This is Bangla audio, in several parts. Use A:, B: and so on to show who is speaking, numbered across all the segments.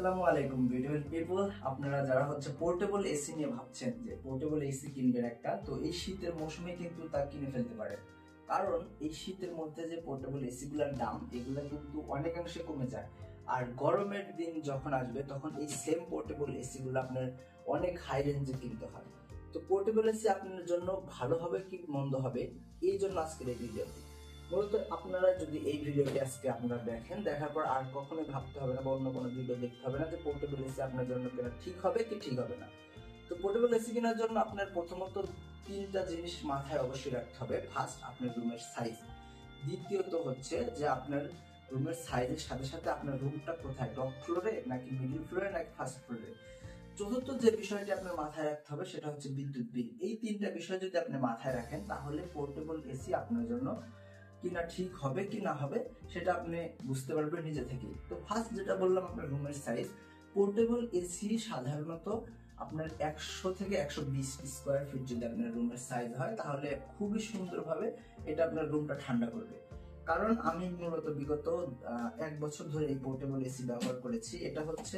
A: আসসালামু আলাইকুম বিউটিফুল পিপল। আপনারা যারা পোর্টেবল এসি নিয়ে ভাবছেন যে পোর্টেবল এসি কিনবেন একটা, তো এই শীতের মৌসুমে কিন্তু তা কিনে ফেলতে পারেন। কারণ এই শীতের মধ্যে যে পোর্টেবল এসি গুলার দাম এগুলো কিন্তু অনেকাংশে কমে যায়। আর গরমের দিন যখন আসবে তখন এই সেম পোর্টেবল এসি গুলো আপনার অনেক হাই রেঞ্জে কিনতে হয়। তো পোর্টেবল এসি আপনার জন্য ভালো হবে কি মন্দ হবে, এই জন্য আজকের এই ভিডিওটি। মূলত আপনারা যদি এই ভিডিওটি আজকে আপনারা দেখেন, দেখার পর আর কখনোই ভাবতে হবে না বা অন্য কোনো ভিডিও দেখতে হবে না যে পোর্টেবল এসি আপনার জন্য কেনা ঠিক হবে কি ঠিক হবে না। তো পোর্টেবল এসি কেনার জন্য আপনার প্রথমত তিনটা জিনিস মাথায় অবশ্যই রাখতে হবে। ফার্স্ট, আপনার রুমের সাইজ। দ্বিতীয়ত হচ্ছে যে আপনার রুমের সাইজের সাথে সাথে আপনার রুমটা কোথায়, টপ ফ্লোরে নাকি মিডল ফ্লোরে নাকি ফার্স্ট ফ্লোরে। চতুর্থ যে বিষয়টি আপনার মাথায় রাখতে হবে সেটা হচ্ছে বিদ্যুৎ বিল। এই তিনটা বিষয় যদি আপনি মাথায় রাখেন তাহলে পোর্টেবল এসি আপনার জন্য কিনা ঠিক হবে কি না হবে সেটা আপনি বুঝতে পারবেন নিজে থেকেই। তো ফার্স্ট যেটা বললাম, আপনার রুমের সাইজ। পোর্টেবল এসি সাধারণত আপনার 100 থেকে 120 স্কোয়ার ফিট যদি আপনার রুমের সাইজ হয় তাহলে খুবই সুন্দরভাবে এটা আপনার রুমটা ঠান্ডা করবে। কারণ আমি মূলত বিগত 1 বছর ধরে এই পোর্টেবল এসি ব্যবহার করেছি। এটা হচ্ছে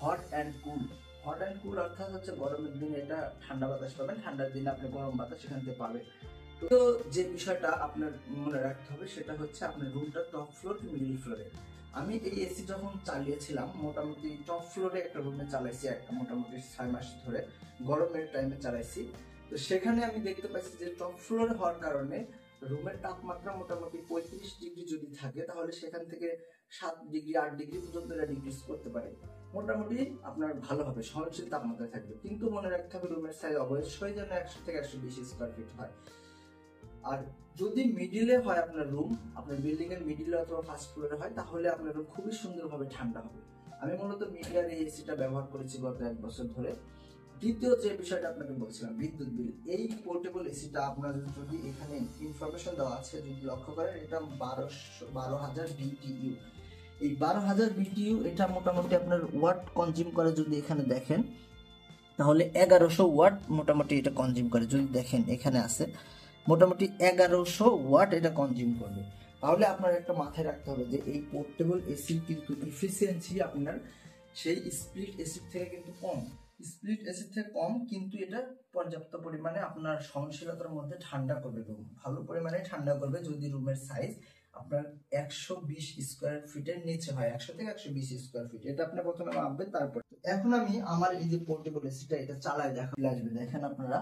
A: hot and cool. Hot and কুল অর্থাৎ হচ্ছে গরমের দিনে এটা ঠান্ডা বাতাস পাবেন, ঠান্ডার দিনে আপনি গরম বাতাস এখান থেকে পাবেন। তো যে বিষয়টা আপনার মনে রাখতে হবে সেটা হচ্ছে আপনার রুমটা টপ ফ্লোর কি মিডল ফ্লোরে। আমি এই এসি যখন চালিয়েছিলাম মোটামুটি টপ ফ্লোরে একটা রুমে চালাইছি, একটা মোটামুটি 6 মাস ধরে গরমের টাইমে চালাইছি। তো সেখানে আমি দেখতে পাচ্ছি যে টপ ফ্লোরে হওয়ার কারণে রুমের তাপমাত্রা মোটামুটি 35 ডিগ্রি যদি থাকে তাহলে সেখান থেকে 7 ডিগ্রি 8 ডিগ্রি পর্যন্ত এটা ডিক্রিজ করতে পারে। মোটামুটি আপনার ভালো হবে, সহনশীল তাপমাত্রা থাকবে। কিন্তু মনে রাখতে হবে রুমের সাইজ অবশ্যই যেন 100 থেকে 120 স্কোয়ার ফিট হয়। আর যদি মিডিলে হয় আপনার রুম, আপনার বিল্ডিং এর মিডিলে অথবা ফার্স্ট ফ্লোরে হয় তাহলে আপনার রুম খুবই সুন্দরভাবে ঠান্ডা হবে। আমি মূলত মিডিয়ার এই এসিটা ব্যবহার করেছি গত 1 বছর ধরে। দ্বিতীয় যে বিষয়টা আপনাকে বলছিলাম, বিদ্যুৎ বিল। এই পোর্টেবল এসিটা আপনার যদি এখানে ইনফরমেশন দেওয়া আছে যদি লক্ষ্য করেন, এটা 12,000 বিটিইউ। এই 12,000 বিটিইউ এটা মোটামুটি আপনার ওয়াট কনজিউম করে যদি এখানে দেখেন তাহলে 1100 ওয়াট মোটামুটি এটা কনজিউম করে। যদি দেখেন এখানে আছে মোটামুটি 1100 ওয়াট এটা কনজিউম করবে। তাহলে আপনার একটা মাথায় রাখতে হবে যে এই পোর্টেবল এসির কিন্তু এফিসিয়েন্সি আপনার সেই স্প্লিট এসির থেকে কিন্তু কম। স্প্লিট এসির থেকে কম, কিন্তু এটা পর্যাপ্ত পরিমাণে আপনার সহনশীলতার মধ্যে ঠান্ডা করবে রুম, ভালো পরিমাণে ঠান্ডা করবে যদি রুমের সাইজ আপনার 120 স্কোয়ার ফিটের নিচে হয়। 100 থেকে 120 স্কোয়ার ফিট এটা আপনি প্রথমে মাপবেন। তারপর এখন আমি আমার এই যে পোর্টেবল এসিটা এটা চালায় দেখালে আসবে, দেখেন আপনারা।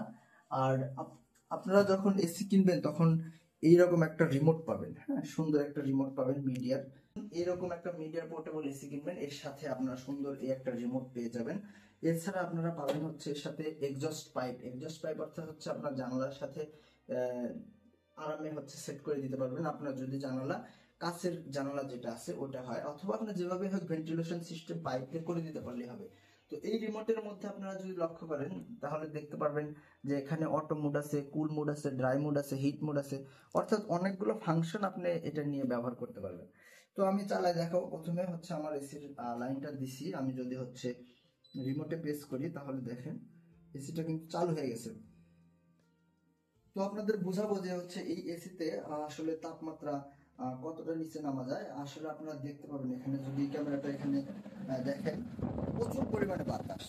A: আর আপনারা যখন এসি কিনবেন তখন এইরকম একটা রিমোট পাবেন, হ্যাঁ, সুন্দর একটা রিমোট পাবেন মিডিয়ার। এইরকম একটা মিডিয়ার পোর্টেবল এসি কিনবেন, এর সাথে আপনারা সুন্দর এই একটা রিমোট পেয়ে যাবেন। এছাড়া আপনারা পাবেন হচ্ছে এর সাথে এক্সজস্ট পাইপ। এক্সজস্ট পাইপ অর্থাৎ হচ্ছে আপনার জানালার সাথে আরামে হচ্ছে সেট করে দিতে পারবেন। আপনার যদি জানালা কাছের জানালা যেটা আছে ওটা হয়, অথবা আপনার যেভাবে হোক ভেন্টিলেশন সিস্টেম পাইপ দিয়ে করে দিতে পারলেই হবে। তো এই রিমোটের মধ্যে আপনারা যদি লক্ষ্য করেন তাহলে দেখতে পারবেন যে এখানে অটো মোড আছে, কুল মোড আছে, ড্রাই মোড আছে, হিট মোড আছে, অর্থাৎ অনেকগুলো ফাংশন আপনি এটা নিয়ে ব্যবহার করতে পারবেন। তো আমি চালাই দেখাবো। প্রথমে হচ্ছে আমার এসির লাইনটা দিছি, আমি যদি হচ্ছে রিমোটে প্রেস করি তাহলে দেখেন এসিটা কিন্তু চালু হয়ে গেছে। তো আপনাদের বোঝাবো যে হচ্ছে এই এসিতে আসলে তাপমাত্রা কতটা নিচে নামা যায়। আসলে আপনারা দেখতে পাবেন এখানে যদি ক্যামেরাটা এখানে দেখেন প্রচুর পরিমাণে বাতাস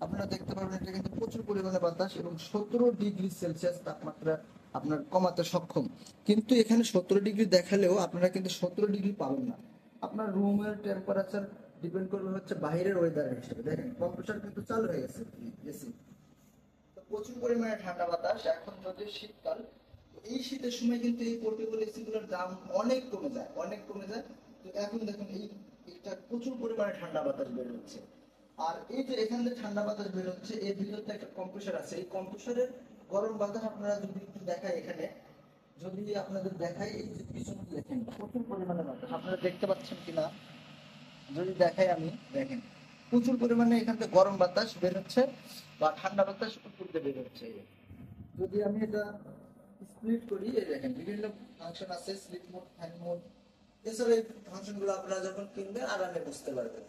A: আপনারা দেখতে পাবেন। এটা কিন্তু প্রচুর পরিমাণে বাতাস এবং 17 ডিগ্রি সেলসিয়াস তাপমাত্রা আপনার কমাতে সক্ষম। কিন্তু এখানে 17 ডিগ্রি দেখালেও আপনারা কিন্তু 17 ডিগ্রি পাবেন না। আপনার রুমের টেম্পারেচার ডিপেন্ড করবে হচ্ছে বাইরের ওয়েদারের হিসেবে। দেখেন কম্প্রেসার কিন্তু চালু হয়ে গেছে এসি, প্রচুর পরিমাণে ঠান্ডা বাতাস। এখন যদি শীতকাল, এই শীতের সময় কিন্তু এই পোর্টেবল এসি গুলোর দাম অনেক কমে যায়, অনেক কমে যায়। তো এখন দেখুন এটা প্রচুর পরিমাণে ঠান্ডা বাতাস বের হচ্ছে। আর এই যে এখান থেকে ঠান্ডা বাতাস বের হচ্ছে, এর ভিতরে একটা কম্প্রেসার আছে। এই কম্প্রেসারের গরম বাতাস আপনারা যদি একটু দেখায়, এখানে যদি আপনাদের দেখাই, এই যে পিছনে দেখেন প্রচুর পরিমাণে বাতাস আপনারা দেখতে পাচ্ছেন কিনা যদি দেখাই আমি, দেখেন প্রচুর পরিমাণে এখান থেকে গরম বাতাস বের হচ্ছে বা ঠান্ডা বাতাস উপর দিয়ে বের হচ্ছে। যদি আমি এটা স্প্লিট করি, এই দেখেন বিভিন্ন ফাংশন আছে, স্লিপ মোড, ফ্যান মোড। এছাড়া এই ফাংশন গুলো আপনারা যখন কিনবেন আরামে বুঝতে পারবেন।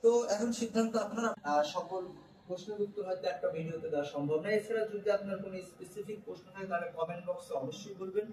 A: তো এখন সিদ্ধান্ত আপনারা। সকল প্রশ্নের উত্তর হয়তো একটা ভিডিওতে দেওয়া সম্ভব না। এছাড়া যদি আপনার কোনো স্পেসিফিক প্রশ্ন হয় তাহলে কমেন্ট বক্সে অবশ্যই বলবেন।